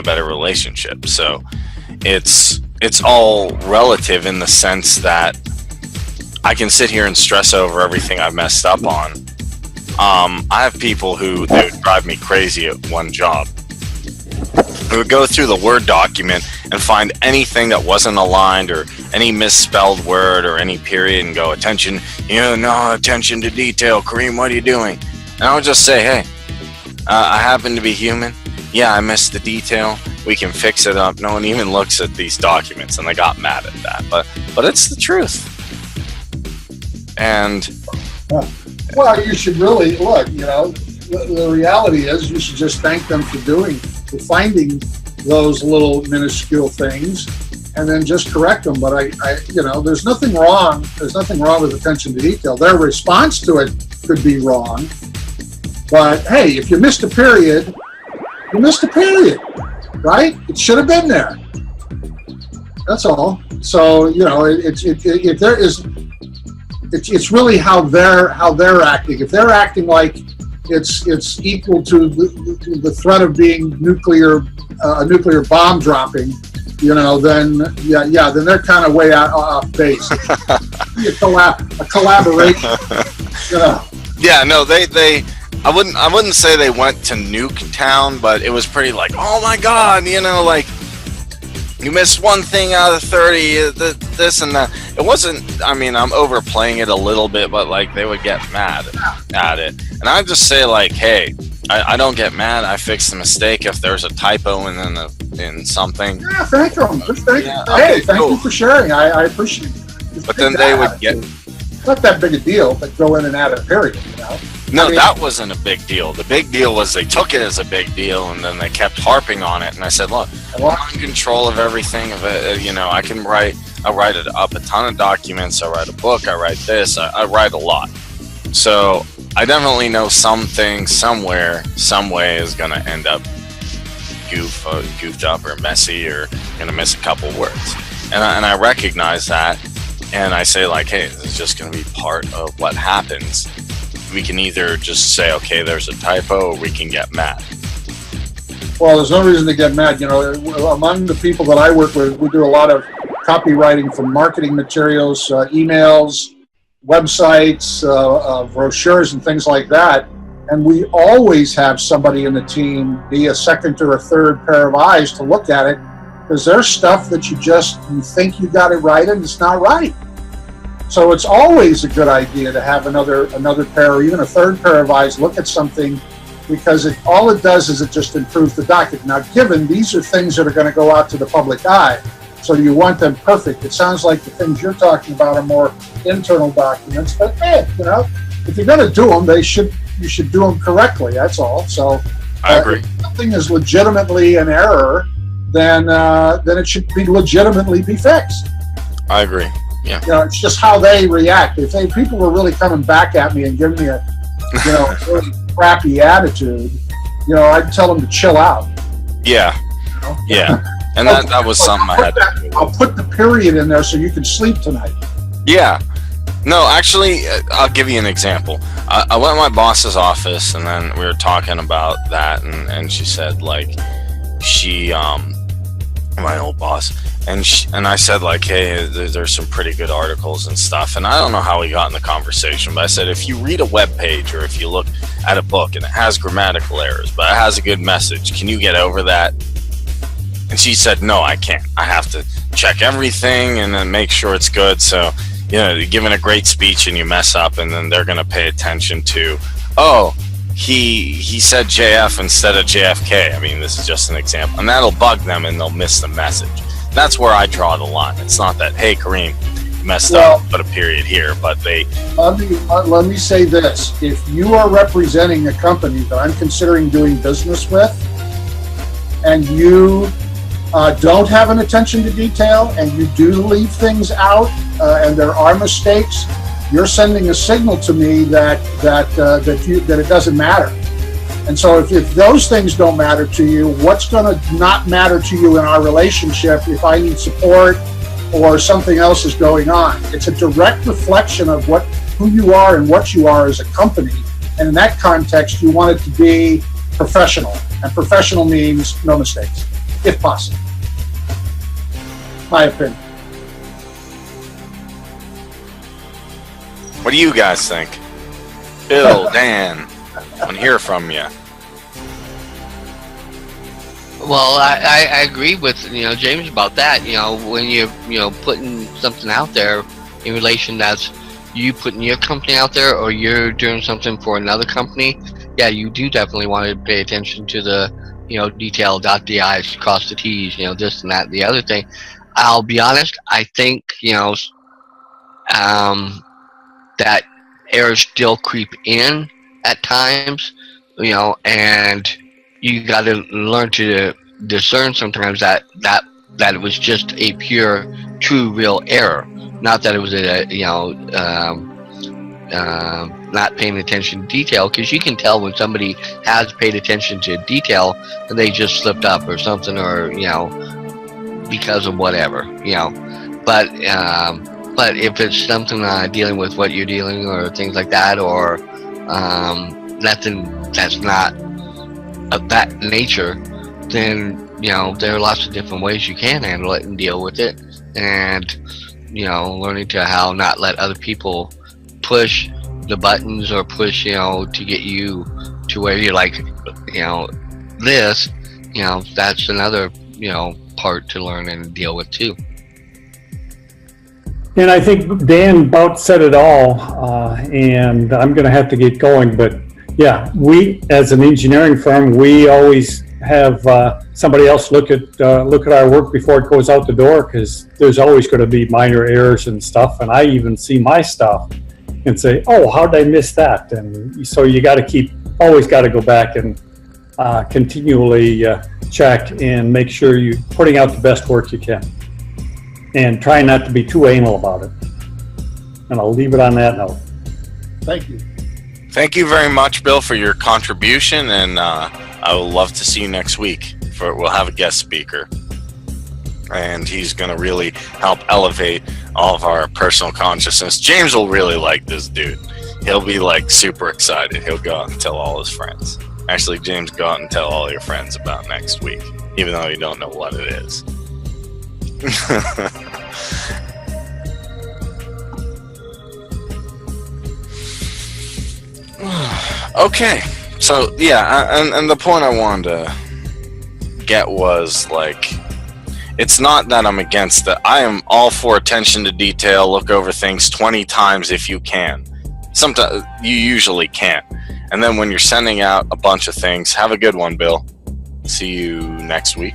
a better relationship. So it's all relative in the sense that I can sit here and stress over everything I've messed up on. I have people who they would drive me crazy at one job. They would go through the Word document and find anything that wasn't aligned or any misspelled word or any period and go, attention, no attention to detail. Kareem, what are you doing? And I would just say, hey, I happen to be human. Yeah, I missed the detail. We can fix it up. No one even looks at these documents, and they got mad at that. But it's the truth. And well, you should really look. The reality is, you should just thank them for finding those little minuscule things, and then just correct them. But there's nothing wrong. There's nothing wrong with attention to detail. Their response to it could be wrong. But hey, if you missed a period, you missed a period, right? It should have been there. That's all. So it's really how they're acting. If they're acting like it's equal to the threat of being a nuclear bomb dropping, then they're kind of way off base. a collaboration. Yeah, no, they. I wouldn't say they went to nuke town, but it was pretty like, oh my God, like you missed one thing out of 30, this and that. It wasn't, I'm overplaying it a little bit, but like they would get mad at it. And I'd just say like, hey, I don't get mad. I fix the mistake if there's a typo in something. Yeah, thank you. Thank you for sharing. I appreciate it. But then they would get... Not that big a deal, but go in and add a period, No, that wasn't a big deal. The big deal was they took it as a big deal, and then they kept harping on it. And I said, look, I'm in control of everything. I can write. I write up a ton of documents. I write a book. I write this. I write a lot. So I definitely know something somewhere, some way is going to end up goofed up or messy or going to miss a couple words. And I recognize that. And I say like, hey, this is just going to be part of what happens. We can either just say, okay, there's a typo, or we can get mad. Well, there's no reason to get mad. Among the people that I work with, we do a lot of copywriting for marketing materials, emails, websites, brochures, and things like that. And we always have somebody in the team be a second or a third pair of eyes to look at it, because there's stuff that you think you got it right and it's not right. So it's always a good idea to have another pair or even a third pair of eyes look at something, because all it does is it just improves the document. Now, given these are things that are going to go out to the public eye, so you want them perfect. It sounds like the things you're talking about are more internal documents, but hey, if you're going to do them, you should do them correctly. That's all. So I agree. If something is legitimately an error, then it should be legitimately be fixed. I agree. Yeah. It's just how they react. If people were really coming back at me and giving me a really crappy attitude, I'd tell them to chill out. Yeah. Yeah. And that was something I had to do. I'll put the period in there so you can sleep tonight. Yeah. No, actually, I'll give you an example. I went to my boss's office, and then we were talking about that, and she said, like, my old boss, and I said, like, hey, there's some pretty good articles and stuff, and I don't know how we got in the conversation, but I said, if you read a web page or if you look at a book and it has grammatical errors, but it has a good message, can you get over that? And she said, no, I can't. I have to check everything and then make sure it's good. So, you're giving a great speech and you mess up, and then they're going to pay attention to, oh, he said JF instead of JFK. This is just an example. And that'll bug them and they'll miss the message. That's where I draw the line. It's not that, hey, Kareem, you messed up, put a period here, but they... Let me say this. If you are representing a company that I'm considering doing business with, and you don't have an attention to detail, and you do leave things out, and there are mistakes, you're sending a signal to me that it doesn't matter. And so if those things don't matter to you, what's going to not matter to you in our relationship if I need support or something else is going on? It's a direct reflection of who you are and what you are as a company. And in that context, you want it to be professional. And professional means no mistakes. if possible. My opinion. What do you guys think? Bill, Dan, I want to hear from you. Well, I agree with James about that. When you're putting something out there in relation that's you putting your company out there or you're doing something for another company, yeah, you do definitely want to pay attention to the detail, dot the I's, cross the T's, this and that and the other thing. I'll be honest, I think that errors still creep in at times, and you got to learn to discern sometimes that it was just a pure, true, real error, not that it was not paying attention to detail, because you can tell when somebody has paid attention to detail and they just slipped up or something, or because of whatever, but if it's something dealing with what you're dealing or things like that, or nothing that's not of that nature, then there are lots of different ways you can handle it and deal with it, and learning to how not let other people push the buttons or push to get you to where you're like this, that's another part to learn and deal with too. And I think Dan about said it all, and I'm going to have to get going. But yeah, we as an engineering firm, we always have somebody else look at our work before it goes out the door, because there's always going to be minor errors and stuff. And I even see my stuff and say, "Oh, how did I miss that?" And so you got to always got to go back and continually check and make sure you're putting out the best work you can. And try not to be too anal about it. And I'll leave it on that note. Thank you. Thank you very much, Bill, for your contribution, and I will love to see you next week. We'll have a guest speaker, and he's going to really help elevate all of our personal consciousness. James will really like this dude. He'll be like super excited. He'll go out and tell all his friends. Actually, James, go out and tell all your friends about next week, even though you don't know what it is. Okay, so yeah, and the point I wanted to get was, like, it's not that I'm against it. I am all for attention to detail. Look over things 20 times if you can. Sometimes you usually can't. And then when you're sending out a bunch of things, have a good one, Bill. See you next week.